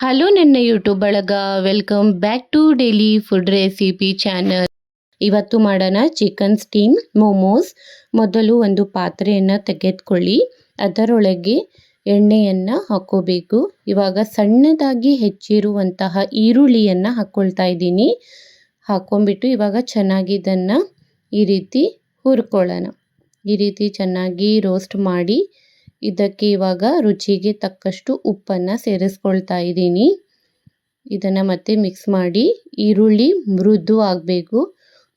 Hello ನನ್ನ YouTube ಬಳಗ, welcome back to daily food recipe channel. ಇವತ್ತು ಮಾಡೋಣ ಚಿಕನ್ ಸ್ಟೀಮ್ ಮೋಮೋಸ್. ಮೊದಲು ಒಂದು ಪಾತ್ರೆಯನ್ನು ತೆಗೆದುಕೊಳ್ಳಿ, ಅದರೊಳಗೆ ಎಣ್ಣೆಯನ್ನು ಹಾಕ್ಕೋಬೇಕು. ಇವಾಗ ಸಣ್ಣದಾಗಿ ಹೆಚ್ಚಿರುವಂತಹ ಈರುಳ್ಳಿಯನ್ನು ಹಾಕ್ಕೊಳ್ತಾ ಇದ್ದೀನಿ. ಹಾಕ್ಕೊಂಬಿಟ್ಟು ಇವಾಗ ಚೆನ್ನಾಗಿ ಇದನ್ನು ಈ ರೀತಿ ಹುರ್ಕೊಳ್ಳೋಣ. ಈ ರೀತಿ ಚೆನ್ನಾಗಿ ರೋಸ್ಟ್ ಮಾಡಿ ಇದಕ್ಕೆ ಇವಾಗ ರುಚಿಗೆ ತಕ್ಕಷ್ಟು ಉಪ್ಪನ್ನು ಸೇರಿಸ್ಕೊಳ್ತಾ ಇದ್ದೀನಿ. ಇದನ್ನು ಮತ್ತೆ ಮಿಕ್ಸ್ ಮಾಡಿ ಈರುಳ್ಳಿ ಮೃದು ಆಗಬೇಕು.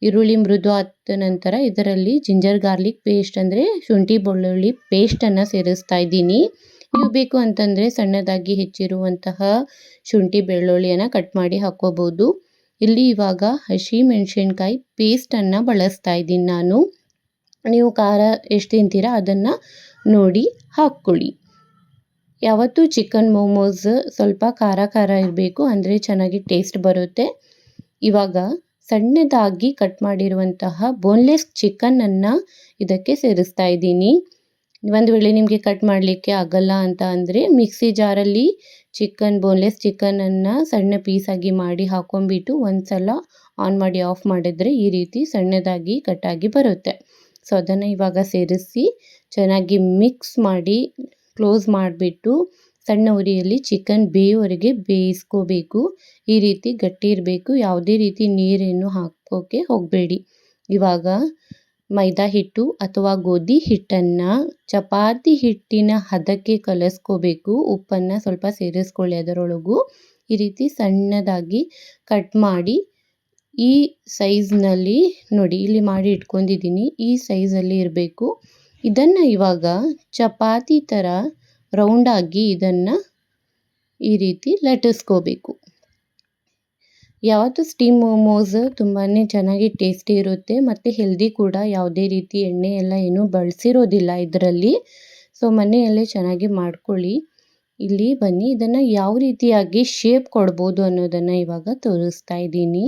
ಈರುಳ್ಳಿ ಮೃದು ಆದ ನಂತರ ಇದರಲ್ಲಿ ಜಿಂಜರ್ ಗಾರ್ಲಿಕ್ ಪೇಸ್ಟ್ ಅಂದರೆ ಶುಂಠಿ ಬೆಳ್ಳುಳ್ಳಿ ಪೇಸ್ಟನ್ನು ಸೇರಿಸ್ತಾ ಇದ್ದೀನಿ. ನೀವು ಬೇಕು ಅಂತಂದರೆ ಸಣ್ಣದಾಗಿ ಹೆಚ್ಚಿರುವಂತಹ ಶುಂಠಿ ಬೆಳ್ಳುಳ್ಳಿಯನ್ನು ಕಟ್ ಮಾಡಿ ಹಾಕ್ಕೋಬೋದು. ಇಲ್ಲಿ ಇವಾಗ ಹಸಿ ಮೆಣಸಿನ್ಕಾಯಿ ಪೇಸ್ಟನ್ನು ಬಳಸ್ತಾ ಇದ್ದೀನಿ ನಾನು. ನೀವು ಖಾರ ಎಷ್ಟು ತಿಂತೀರಾ ಅದನ್ನು ನೋಡಿ ಹಾಕ್ಕೊಳ್ಳಿ. ಯಾವತ್ತೂ ಚಿಕನ್ ಮೋಮೋಸ್ ಸ್ವಲ್ಪ ಖಾರ ಖಾರ ಇರಬೇಕು, ಅಂದರೆ ಚೆನ್ನಾಗಿ ಟೇಸ್ಟ್ ಬರುತ್ತೆ. ಇವಾಗ ಸಣ್ಣದಾಗಿ ಕಟ್ ಮಾಡಿರುವಂತಹ ಬೋನ್ಲೆಸ್ ಚಿಕನನ್ನು ಇದಕ್ಕೆ ಸೇರಿಸ್ತಾ ಇದ್ದೀನಿ. ಒಂದು ವೇಳೆ ನಿಮಗೆ ಕಟ್ ಮಾಡಲಿಕ್ಕೆ ಆಗಲ್ಲ ಅಂತ ಅಂದರೆ ಮಿಕ್ಸಿ ಜಾರಲ್ಲಿ ಬೋನ್ಲೆಸ್ ಚಿಕನನ್ನು ಸಣ್ಣ ಪೀಸಾಗಿ ಮಾಡಿ ಹಾಕ್ಕೊಂಬಿಟ್ಟು ಒಂದು ಸಲ ಆನ್ ಮಾಡಿ ಆಫ್ ಮಾಡಿದ್ರೆ ಈ ರೀತಿ ಸಣ್ಣದಾಗಿ ಕಟ್ಟಾಗಿ ಬರುತ್ತೆ. ಸೊ ಅದನ್ನು ಇವಾಗ ಸೇರಿಸಿ ಚೆನ್ನಾಗಿ ಮಿಕ್ಸ್ ಮಾಡಿ ಕ್ಲೋಸ್ ಮಾಡಿಬಿಟ್ಟು ಸಣ್ಣ ಉರಿಯಲ್ಲಿ ಚಿಕನ್ ಬೇಯೋವರೆಗೆ ಬೇಯಿಸ್ಕೋಬೇಕು. ಈ ರೀತಿ ಗಟ್ಟಿ ಇರಬೇಕು, ಯಾವುದೇ ರೀತಿ ನೀರೇನು ಹಾಕೋಕ್ಕೆ ಹೋಗಬೇಡಿ. ಇವಾಗ ಮೈದಾ ಹಿಟ್ಟು ಅಥವಾ ಗೋಧಿ ಹಿಟ್ಟನ್ನು ಚಪಾತಿ ಹಿಟ್ಟಿನ ಹದಕ್ಕೆ ಕಲಿಸ್ಕೋಬೇಕು. ಉಪ್ಪನ್ನು ಸ್ವಲ್ಪ ಸೇರಿಸ್ಕೊಳ್ಳಿ ಅದರೊಳಗೂ. ಈ ರೀತಿ ಸಣ್ಣದಾಗಿ ಕಟ್ ಮಾಡಿ ಈ ಸೈಜ್ನಲ್ಲಿ ನೋಡಿ, ಇಲ್ಲಿ ಮಾಡಿ ಇಟ್ಕೊಂಡಿದ್ದೀನಿ, ಈ ಸೈಜಲ್ಲಿ ಇರಬೇಕು. ಇದನ್ನು ಇವಾಗ ಚಪಾತಿ ಥರ ರೌಂಡಾಗಿ ಇದನ್ನು ಈ ರೀತಿ ಲಟ್ಟಿಸ್ಕೋಬೇಕು. ಯಾವತ್ತೂ ಸ್ಟೀಮ್ ಮೋಮೋಸ್ ತುಂಬಾ ಚೆನ್ನಾಗಿ ಟೇಸ್ಟಿ ಇರುತ್ತೆ ಮತ್ತು ಹೆಲ್ದಿ ಕೂಡ. ಯಾವುದೇ ರೀತಿ ಎಣ್ಣೆ ಎಲ್ಲ ಏನೂ ಬಳಸಿರೋದಿಲ್ಲ ಇದರಲ್ಲಿ. ಸೊ ಮನೆಯಲ್ಲೇ ಚೆನ್ನಾಗಿ ಮಾಡ್ಕೊಳ್ಳಿ. ಇಲ್ಲಿ ಬನ್ನಿ, ಇದನ್ನು ಯಾವ ರೀತಿಯಾಗಿ ಶೇಪ್ ಕೊಡ್ಬೋದು ಅನ್ನೋದನ್ನು ಇವಾಗ ತೋರಿಸ್ತಾ ಇದ್ದೀನಿ.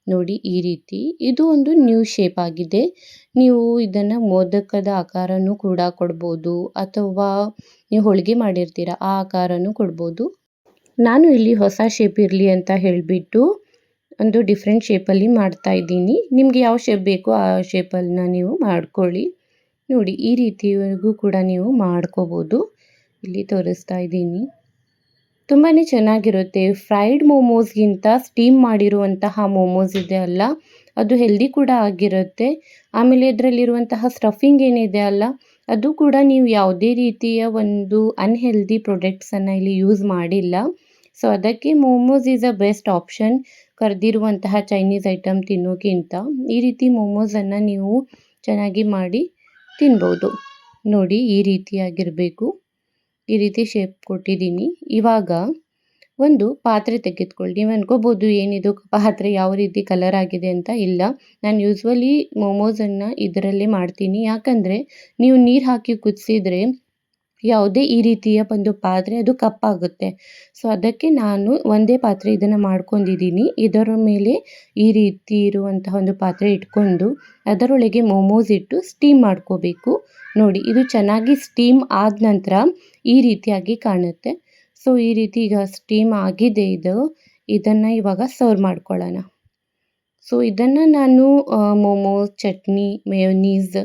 ನೋಡಿ, ಈ ರೀತಿ ಇದು ಒಂದು ನ್ಯೂ ಶೇಪ್ ಆಗಿದೆ. ನೀವು ಇದನ್ನು ಮೋದಕದ ಆಕಾರನೂ ಕೂಡ ಕೊಡ್ಬೋದು, ಅಥವಾ ನೀವು ಹೋಳಿಗೆ ಮಾಡಿರ್ತೀರ ಆ ಆಕಾರನೂ ಕೊಡ್ಬೋದು. ನಾನು ಇಲ್ಲಿ ಹೊಸ ಶೇಪ್ ಇರಲಿ ಅಂತ ಹೇಳಿಬಿಟ್ಟು ಒಂದು ಡಿಫ್ರೆಂಟ್ ಶೇಪಲ್ಲಿ ಮಾಡ್ತಾ ಇದ್ದೀನಿ. ನಿಮಗೆ ಯಾವ ಶೇಪ್ ಬೇಕೋ ಆ ಶೇಪನ್ನು ನೀವು ಮಾಡ್ಕೊಳ್ಳಿ. ನೋಡಿ, ಈ ರೀತಿವರೆಗೂ ಕೂಡ ನೀವು ಮಾಡ್ಕೋಬೋದು. ಇಲ್ಲಿ ತೋರಿಸ್ತಾ ಇದ್ದೀನಿ. ತುಂಬಾ ಚೆನ್ನಾಗಿರುತ್ತೆ. ಫ್ರೈಡ್ ಮೋಮೋಸ್ಗಿಂತ ಸ್ಟೀಮ್ ಮಾಡಿರುವಂತಹ ಮೋಮೋಸ್ ಇದೆ ಅಲ್ಲ, ಅದು ಹೆಲ್ದಿ ಕೂಡ ಆಗಿರುತ್ತೆ. ಆಮೇಲೆ ಇದರಲ್ಲಿರುವಂತಹ ಸ್ಟಫಿಂಗ್ ಏನಿದೆ ಅಲ್ಲ, ಅದು ಕೂಡ ನೀವು ಯಾವುದೇ ರೀತಿಯ ಒಂದು ಅನ್ಹೆಲ್ದಿ ಪ್ರಾಡಕ್ಟ್ಸನ್ನು ಇಲ್ಲಿ ಯೂಸ್ ಮಾಡಿಲ್ಲ. ಸೊ ಅದಕ್ಕೆ momos is a best option. ಕರೆದಿರುವಂತಹ ಚೈನೀಸ್ ಐಟಮ್ ತಿನ್ನೋಕ್ಕಿಂತ ಈ ರೀತಿ ಮೋಮೋಸನ್ನು ನೀವು ಚೆನ್ನಾಗಿ ಮಾಡಿ ತಿನ್ಬೋದು. ನೋಡಿ, ಈ ರೀತಿಯಾಗಿರಬೇಕು. ಈ ರೀತಿ ಶೇಪ್ ಕೊಟ್ಟಿದ್ದೀನಿ. ಇವಾಗ ಒಂದು ಪಾತ್ರೆ ತೆಗೆದುಕೊಳ್ಳಿ. ನೀವು ಅನ್ಕೋಬೋದು ಏನಿದು ಪಾತ್ರೆ ಯಾವ ರೀತಿ ಕಲರ್ ಆಗಿದೆ ಅಂತ. ಇಲ್ಲ, ನಾನು ಯೂಶ್ವಲಿ ಮೋಮೋಸನ್ನು ಇದರಲ್ಲೇ ಮಾಡ್ತೀನಿ. ಯಾಕಂದರೆ ನೀವು ನೀರು ಹಾಕಿ ಕುದಿಸಿದ್ರೆ ಯಾವುದೇ ಈ ರೀತಿಯ ಒಂದು ಪಾತ್ರೆ ಅದು ಕಪ್ಪಾಗುತ್ತೆ. ಸೊ ಅದಕ್ಕೆ ನಾನು ಒಂದೇ ಪಾತ್ರೆ ಇದನ್ನು ಮಾಡ್ಕೊಂಡಿದ್ದೀನಿ. ಇದರ ಮೇಲೆ ಈ ರೀತಿ ಇರುವಂತಹ ಒಂದು ಪಾತ್ರೆ ಇಟ್ಕೊಂಡು ಅದರೊಳಗೆ ಮೋಮೋಸ್ ಇಟ್ಟು ಸ್ಟೀಮ್ ಮಾಡ್ಕೋಬೇಕು. ನೋಡಿ, ಇದು ಚೆನ್ನಾಗಿ ಸ್ಟೀಮ್ ಆದ ನಂತರ ಈ ರೀತಿಯಾಗಿ ಕಾಣುತ್ತೆ. ಸೊ ಈ ರೀತಿ ಈಗ ಸ್ಟೀಮ್ ಆಗಿದೆ ಇದನ್ನು ಇವಾಗ ಸರ್ವ್ ಮಾಡ್ಕೊಳ್ಳೋಣ. ಸೊ ಇದನ್ನು ನಾನು ಮೋಮೋಸ್, ಚಟ್ನಿ, ಮೇಯೋನೀಸ್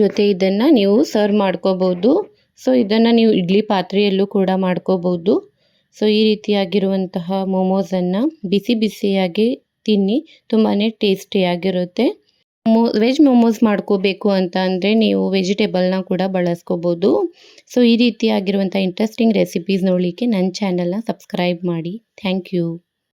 ಜೊತೆ ಇದನ್ನು ನೀವು ಸರ್ವ್ ಮಾಡ್ಕೋಬೋದು. ಸೊ ಇದನ್ನು ನೀವು ಇಡ್ಲಿ ಪಾತ್ರೆಯಲ್ಲೂ ಕೂಡ ಮಾಡ್ಕೋಬೋದು. ಸೊ ಈ ರೀತಿಯಾಗಿರುವಂತಹ ಮೋಮೋಸನ್ನು ಬಿಸಿ ಬಿಸಿಯಾಗಿ ತಿನ್ನಿ, ತುಂಬಾ ಟೇಸ್ಟಿಯಾಗಿರುತ್ತೆ. ವೆಜ್ ಮೋಮೋಸ್ ಮಾಡ್ಕೋಬೇಕು ಅಂತ ಅಂದರೆ ನೀವು ವೆಜಿಟೇಬಲ್ನ ಕೂಡ ಬಳಸ್ಕೋಬೋದು. ಸೊ ಈ ರೀತಿಯಾಗಿರುವಂಥ ಇಂಟ್ರೆಸ್ಟಿಂಗ್ ರೆಸಿಪೀಸ್ ನೋಡಲಿಕ್ಕೆ ನನ್ನ ಚಾನಲ್ನ ಸಬ್ಸ್ಕ್ರೈಬ್ ಮಾಡಿ. Thank you.